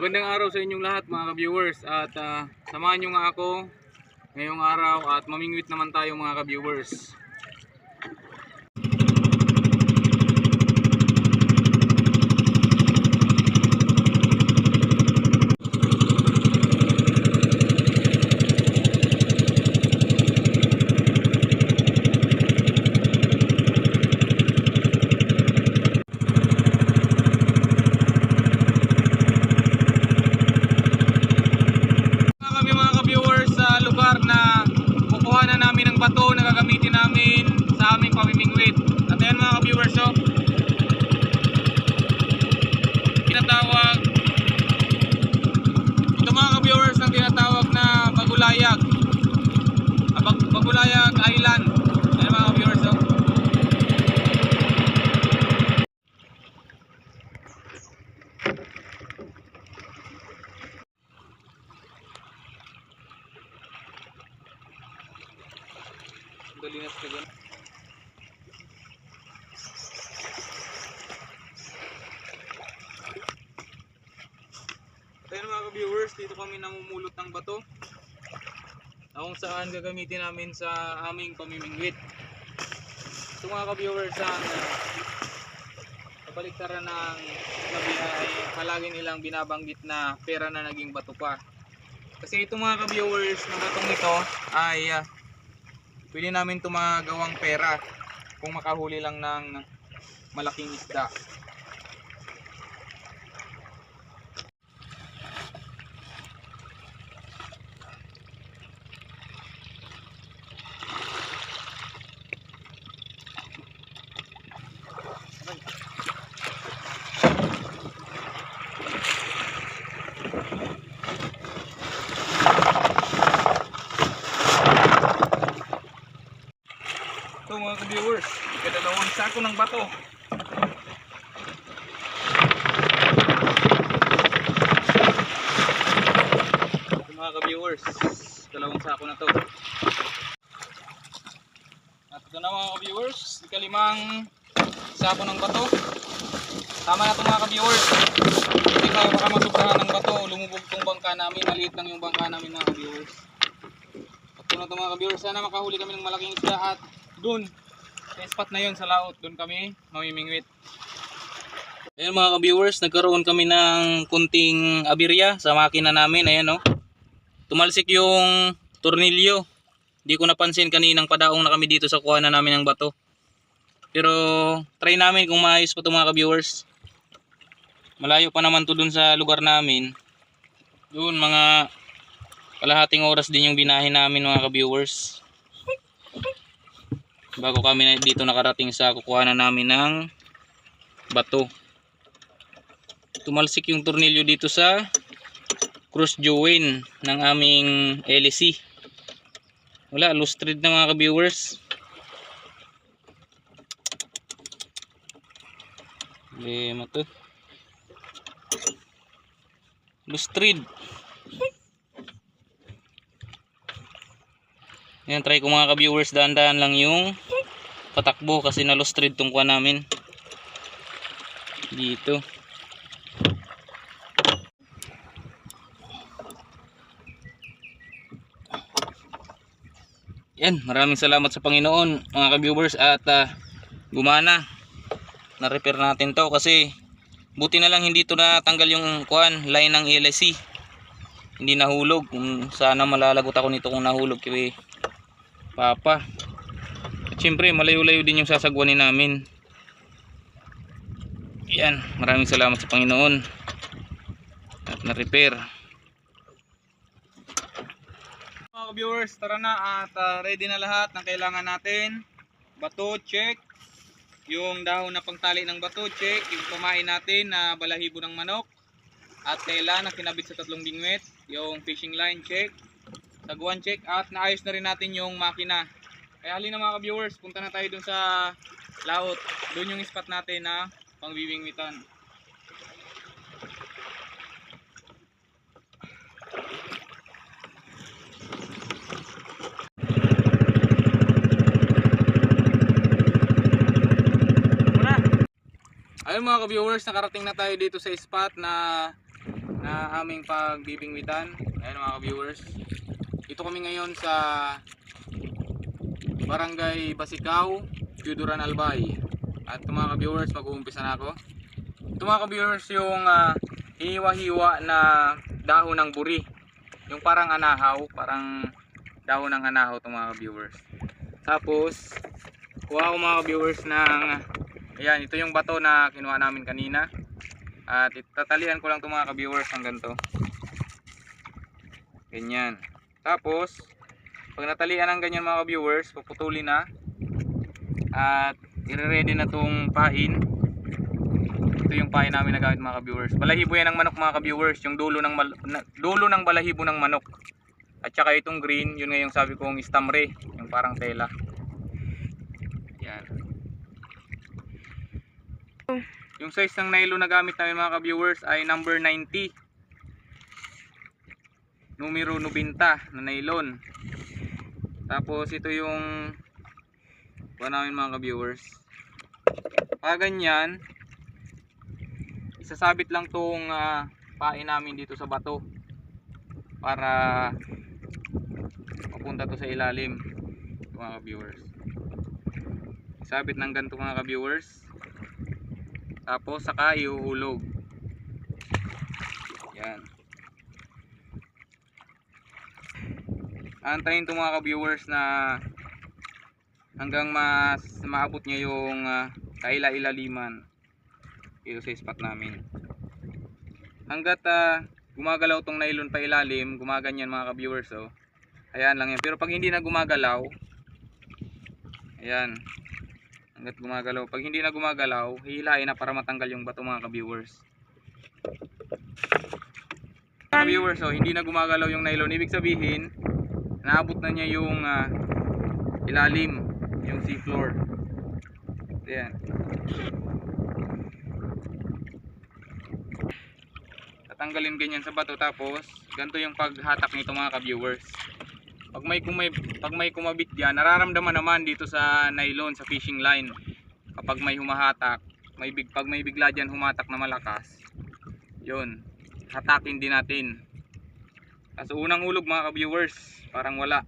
Magandang araw sa inyong lahat mga ka-viewers at samahan nyo nga ako ngayong araw at mamingwit naman tayo mga ka-viewers. Bato na gagamitin namin sa aming pamimingwit. At ayan mga ka-viewers, so tinatawag ito mga ka-viewers ang tinatawag na Bagulayag, Bagulayag Island. Ayan mga ka-viewers, so dalinas ka dyan. Ayan mga ka-viewers, dito kami namumulot ng bato kung saan gagamitin namin sa aming pamimingwit. Ito mga ka-viewers, ang kabaliktaran ng gabi ay palagi nilang binabanggit na pera na naging bato pa. Kasi ito mga ka-viewers, na batong ito ay pwede namin ito magawang pera kung makahuli lang ng malaking isda. Ito mga ka-viewers, ikadalawang sako ng bato. Ito mga ka-viewers, dalawang sako na to. At ito na mga ka-viewers, ikalimang sako ng bato. Tama na ito mga ka-viewers. Hindi tayo baka masubrahan ng bato, lumubog itong bangka namin, maliit lang yung bangka namin mga ka-viewers. At ito na ito mga ka-viewers, sana makahuli kami ng malaking isda at doon sa spot na yun sa laot, doon kami mamimingwit. Ayan mga ka-viewers, nagkaroon kami ng kunting aberya sa makina namin. Ayan o, tumalsik yung tornilyo. Hindi ko napansin, kaninang padaong na kami dito sa kuhanan namin ng bato. Pero try namin kung maayos pa ito mga ka-viewers. Malayo pa naman to dun sa lugar namin. Doon mga kalahating oras din yung binahin namin mga ka-viewers bago kami dito nakarating sa kukuhanan namin ng bato. Tumalsik yung tornilyo dito sa cross joint ng aming LC. Wala, loose thread na mga ka-viewers. Lema to, loose thread. Yan, try ko mga ka-viewers, dahan-dahan lang yung patakbo kasi na lost thread tong kuha namin dito. Yan, maraming salamat sa Panginoon mga ka-viewers at gumana. Na-repair natin to kasi buti na lang hindi to natanggal yung kuhan, line ng LC. Hindi nahulog. Sana malalagot ako nito kung nahulog kay Papa. At syempre malayo-layo din yung sasagwanin namin. Yan, maraming salamat sa Panginoon at na-repair. Mga ka-viewers, tara na at ready na lahat ng kailangan natin. Bato, check. Yung dahon na pangtali ng bato, check. Yung pamain natin na balahibo ng manok at tela na kinabit sa tatlong bingwit. Yung fishing line, check. Sagwan, check. At naayos na rin natin yung makina. Kaya halina mga ka-viewers, punta na tayo dun sa laot. Dun yung spot natin na pangbibingwitan. Ayun mga ka-viewers, nakarating na tayo dito sa spot na na aming pagbibingwitan. Ayan mga ka-viewers. Ito kami ngayon sa Barangay Basicaw, Piuduran, Albay. At ito mga ka-viewers, mag-uumpisa na ako. Ito mga ka-viewers yung hiwa-hiwa na dahon ng buri. Yung parang anahaw, parang dahon ng anahaw ito mga ka-viewers. Tapos, kuha ko mga ka-viewers ng, ayan, ito yung bato na kinuha namin kanina. At itatalian ko lang ito mga ka-viewers hanggang to. Ganyan. Tapos, pag natalian ng ganyan mga ka-viewers, puputulin na. At i-ready na itong pain. Ito yung pain namin na gamit mga ka-viewers. Balahibo yan ng manok mga ka-viewers. Yung dulo ng balahibo ng manok. At saka itong green, yun nga yung sabi kong stamre. Yung parang tela. Yan. Yung size ng nylon na gamit namin mga ka-viewers ay number 90. Numero 90 na nylon. Tapos ito yung kuha namin mga ka-viewers. Pag ganyan, isasabit lang tong pain namin dito sa bato para mapunta to sa ilalim mga ka-viewers. Isabit ng ganito mga ka-viewers. Tapos saka iuhulog. Yan. Antayin itong mga ka-viewers na hanggang maabot niya yung kaila-ilaliman dito sa spot namin. Hanggat gumagalaw tong nylon pa ilalim, gumaganyan mga ka-viewers, oh. Ayan lang yan. Pero pag hindi na gumagalaw, ayan, hanggat gumagalaw. Pag hindi na gumagalaw, hihilain na para matanggal yung bato mga ka-viewers. Ka-viewers, oh, hindi na gumagalaw yung nylon. Ibig sabihin, naabot na niya yung ilalim, yung seafloor. Ayan. Tatanggalin ganyan sa bato, tapos ganito yung paghatak nito mga ka-viewers. Pag may kumabit diyan, nararamdaman naman dito sa nylon, sa fishing line. Kapag may humahatak, pag may bigla diyan humatak na malakas, yun, hatakin din natin. Kaso unang hulog mga ka-viewers, parang wala.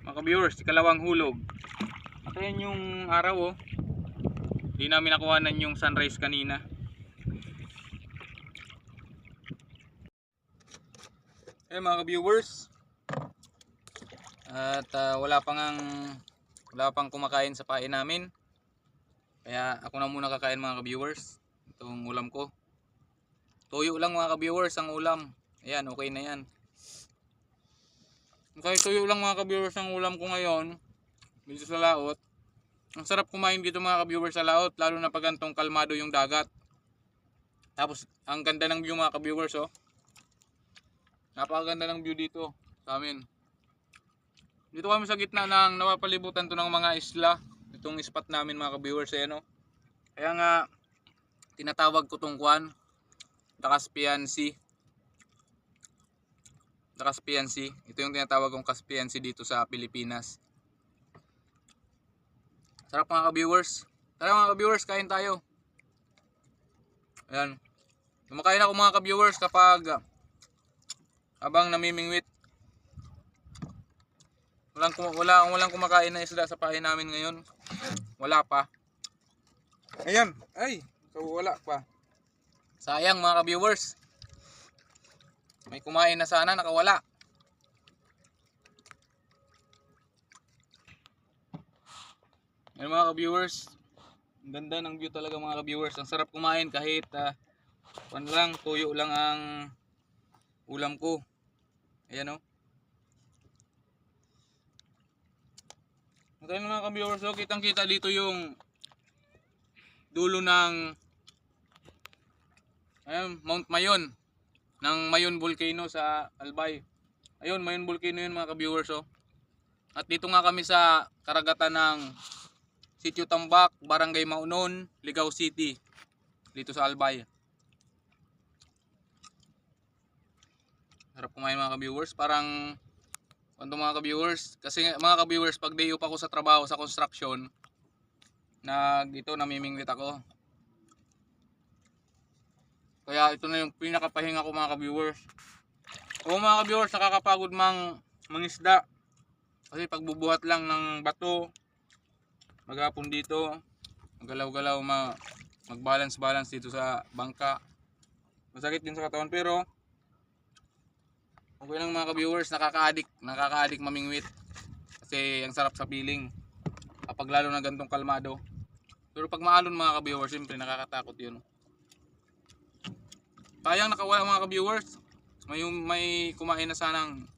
Mga ka-viewers, ikalawang hulog. At ayan yung araw, oh. Hindi namin nakuhanan yung sunrise kanina. Eh mga ka-viewers, at wala pang kumakain sa pain namin. Kaya ako na muna kakain mga ka-viewers. Itong ulam ko. Tuyo lang mga ka-viewers ang ulam. Ayan, okay na yan. Kahit tuyo lang mga ka-viewers ang ulam ko ngayon dito sa laot. Ang sarap kumain dito mga ka-viewers sa laot, lalo na pag gantong kalmado yung dagat. Tapos ang ganda ng view mga ka-viewers, oh. Napakaganda ng view dito sa amin. Dito kami sa gitna ng napapalibutan to ng mga isla. Itong spot namin mga ka-viewers, ayan, oh. Kaya nga tinatawag ko tong kwan, The Caspian Sea. The Caspian Sea. Ito yung tinatawag kong Caspian Sea dito sa Pilipinas. Sarap mga ka-viewers. Tara mga ka-viewers, kain tayo. Ayan. Kumakain ako mga ka-viewers kapag habang namimingwit. Walang kumakain na isda sa pain namin ngayon. Wala pa. Ayan. Ay, so wala pa. Sayang mga ka-viewers. May kumain na sana, nakawala. Ayan mga ka-viewers. Ang ganda ng view talaga mga ka-viewers. Ang sarap kumain kahit tuyo lang ang ulam ko. Ayan, oh. Ayan mga ka-viewers, oh, kitang kita dito yung dulo ng Mount Mayon ng Mayon Volcano sa Albay. Ayun, Mayon Volcano yun mga ka-viewers, oh. At dito nga kami sa karagatan ng Sitio Tambak, Barangay Maunon, Ligao City, dito sa Albay. Sarap kumain mga ka-viewers, parang mga ka-viewers, kasi mga ka-viewers, pag day off ako sa trabaho sa construction, namimingwit ako. Kaya ito na yung pinakapahinga ko mga ka-viewers. O mga ka-viewers, nakakapagod mangisda. Kasi pagbubuhat lang ng bato, maghapon dito, magalaw-galaw, mag-balance-balance dito sa bangka. Masakit din sa katawan pero okay lang mga ka-viewers, nakaka-addict mamingwit. Kasi ang sarap sa feeling kapag lalo na gantong kalmado. Pero pag maalon mga ka-viewers, siyempre nakakatakot yun. Sayang nakawala mga ka-viewers. May kumain na sanang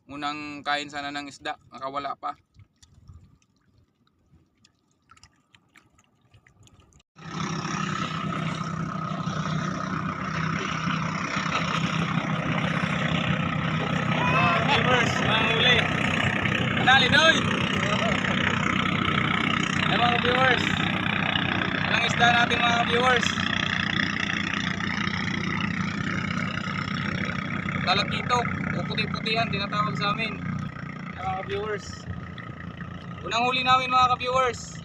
unang kain sana ng isda, nakawala pa. Viewers, mga huli. Madali doy. Ay mga viewers. Ilang isda natin mga viewers. Talakito o puti-putihan tinatawag sa amin. Ay mga viewers. Unang huli namin mga viewers.